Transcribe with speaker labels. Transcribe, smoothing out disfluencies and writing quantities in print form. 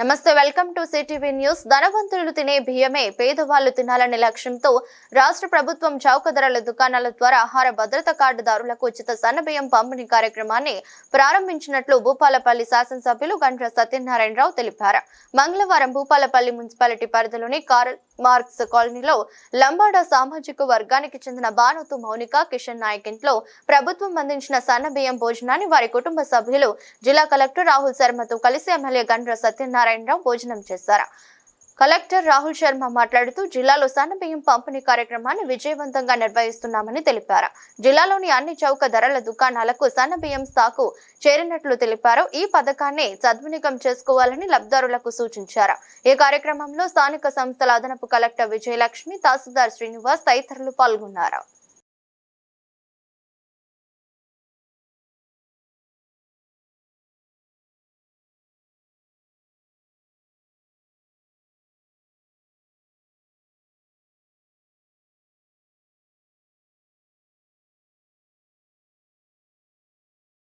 Speaker 1: నమస్తే, welcome to CTV news. ధనవంతులు తినే బియ్యమే పేదవాళ్లు తినాలనే లక్ష్యంతో రాష్ట్ర ప్రభుత్వం చౌక ధరల దుకాణాల ద్వారా ఆహార భద్రత కార్డుదారులకు ఉచిత సన్నబియ్యం పంపిణీ కార్యక్రమాన్ని ప్రారంభించినట్లు భూపాలపల్లి శాసనసభ్యులు గండ్ర సత్యనారాయణరావు తెలిపారు. మంగళవారం భూపాలపల్లి మున్సిపాలిటీ పరిధిలోని కార్ల్ మార్క్స్ కాలనీలో లంబాడా సామాజిక వర్గానికి చెందిన బానోతు మౌనిక కిషన్ నాయక్ ఇంట్లో ప్రభుత్వం అందించిన సన్నబియ్యం భోజనాన్ని వారి కుటుంబ సభ్యులు జిల్లా కలెక్టర్ రాహుల్ శర్మతో కలిసి ఎమ్మెల్యే గండ్ర సత్యనారాయణరావు భోజనం చేశారు. కలెక్టర్ రాహుల్ శర్మ మాట్లాడుతూ జిల్లాలో సన్నబియ్యం పంపిణీ కార్యక్రమాన్ని విజయవంతంగా నిర్వహిస్తున్నామని తెలిపారు. జిల్లాలోని అన్ని చౌక ధరల దుకాణాలకు సన్నబియ్యం స్టాకు చేరినట్లు తెలిపారు. ఈ పథకాన్ని సద్వినియోగం చేసుకోవాలని లబ్ధిదారులకు సూచించారు. ఈ కార్యక్రమంలో స్థానిక సంస్థల అదనపు కలెక్టర్ విజయలక్ష్మి, తహసీల్దార్ శ్రీనివాస్ తదితరులు పాల్గొన్నారు.